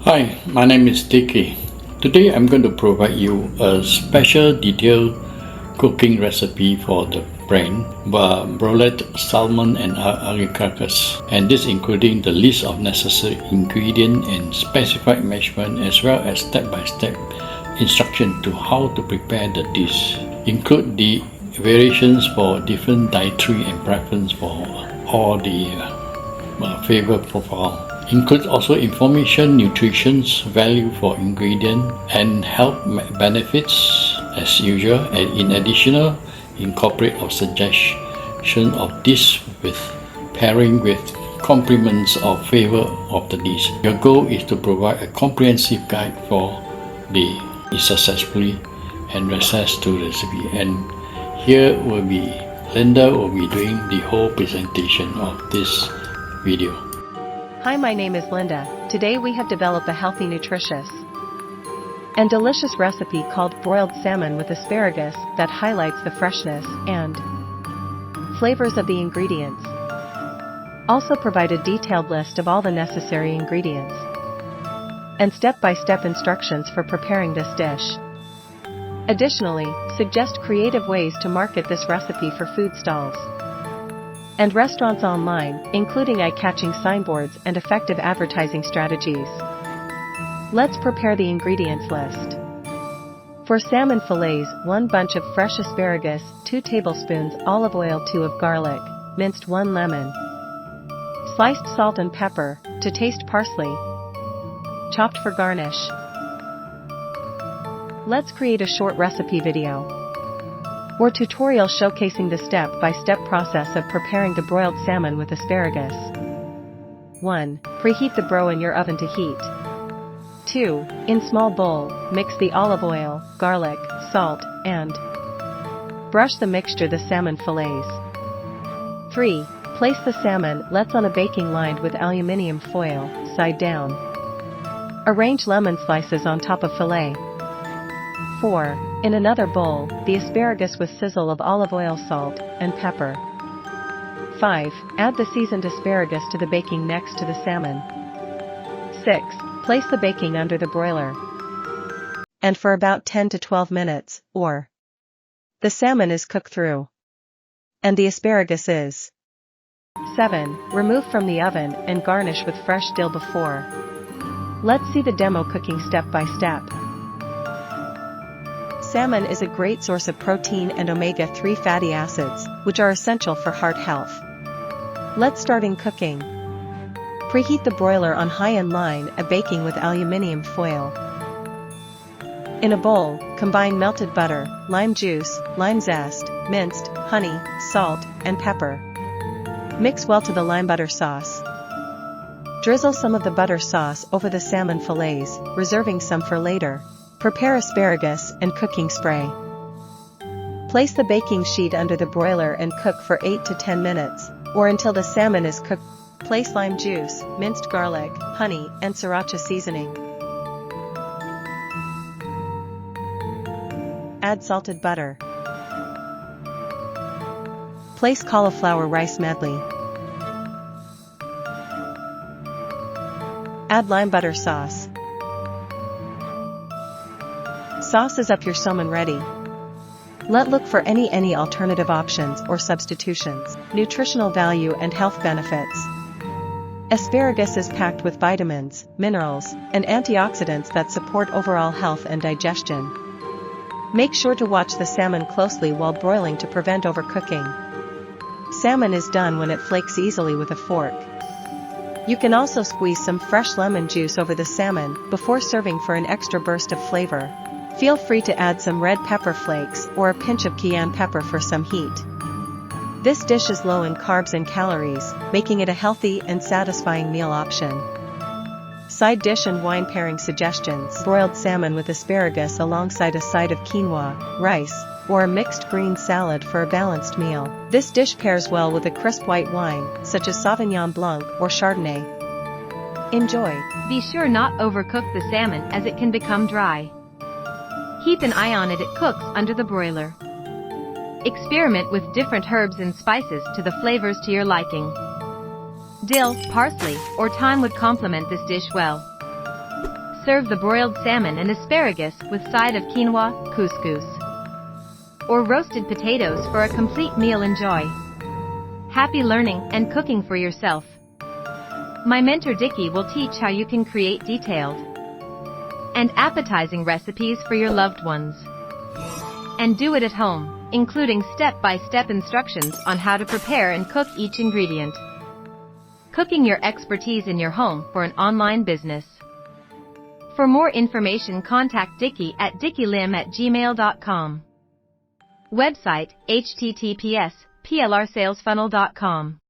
Hi, my name is Dickie. Today I'm going to provide you a special detailed cooking recipe for the brain, broiled salmon and agaricus, and this including the list of necessary ingredients and specified measurement as well as step-by-step instruction to how to prepare the dish. Include the variations for different dietary and preference for all the flavor profile. Includes also information, nutrition value for ingredient and health benefits as usual, and in addition incorporate a suggestion of dish with pairing with complements or flavor of the dish. Your goal is to provide a comprehensive guide for the successfully and access to recipe, and here will be Linda will be doing the whole presentation of this video. Hi, my name is Linda. Today we have developed a healthy, nutritious, and delicious recipe called broiled salmon with asparagus that highlights the freshness and flavors of the ingredients. Also provide a detailed list of all the necessary ingredients and step-by-step instructions for preparing this dish. Additionally, suggest creative ways to market this recipe for food stalls and restaurants online, including eye-catching signboards and effective advertising strategies. Let's prepare the ingredients list. For salmon fillets, 1 bunch of fresh asparagus, 2 tablespoons olive oil, 2 of garlic, minced 1 lemon, sliced salt and pepper, to taste parsley, chopped for garnish. Let's create a short recipe video or tutorial showcasing the step-by-step process of preparing the broiled salmon with asparagus. 1. Preheat the broil in your oven to heat. 2. In small bowl, mix the olive oil, garlic, salt, and brush the mixture the salmon fillets. 3. Place the salmon lets on a baking lined with aluminium foil, side down. Arrange lemon slices on top of fillet. 4. In another bowl, the asparagus with sizzle of olive oil, salt, and pepper. 5. Add the seasoned asparagus to the baking next to the salmon. 6. Place the baking under the broiler and for about 10 to 12 minutes, or the salmon is cooked through and the asparagus is. 7. Remove from the oven and garnish with fresh dill before. Let's see the demo cooking step by step. Salmon is a great source of protein and omega-3 fatty acids, which are essential for heart health. Let's start in cooking. Preheat the broiler on high and line a baking with aluminium foil. In a bowl, combine melted butter, lime juice, lime zest, minced, honey, salt, and pepper. Mix well to the lime butter sauce. Drizzle some of the butter sauce over the salmon fillets, reserving some for later. Prepare asparagus and cooking spray. Place the baking sheet under the broiler and cook for 8 to 10 minutes, or until the salmon is cooked. Place lime juice, minced garlic, honey, and sriracha seasoning. Add salted butter. Place cauliflower rice medley. Add lime butter sauce. Sauce is up your salmon ready. Let look for any alternative options or substitutions. Nutritional value and health benefits. Asparagus is packed with vitamins, minerals, and antioxidants that support overall health and digestion. Make sure to watch the salmon closely while broiling to prevent overcooking. Salmon is done when it flakes easily with a fork. You can also squeeze some fresh lemon juice over the salmon before serving for an extra burst of flavor. Feel free to add some red pepper flakes or a pinch of cayenne pepper for some heat. This dish is low in carbs and calories, making it a healthy and satisfying meal option. Side dish and wine pairing suggestions: broiled salmon with asparagus alongside a side of quinoa, rice, or a mixed green salad for a balanced meal. This dish pairs well with a crisp white wine, such as Sauvignon Blanc or Chardonnay. Enjoy. Be sure not overcook the salmon as it can become dry. Keep an eye on it cooks under the broiler. Experiment with different herbs and spices to the flavors to your liking. Dill, parsley, or thyme would complement this dish well. Serve the broiled salmon and asparagus with side of quinoa, couscous, or roasted potatoes for a complete meal. Enjoy. Happy learning and cooking for yourself. My mentor Dickie will teach how you can create detailed and appetizing recipes for your loved ones. And do it at home, including step-by-step instructions on how to prepare and cook each ingredient. Cooking your expertise in your home for an online business. For more information, contact Dickie at dickielim@gmail.com. Website https://plrsalesfunnel.com.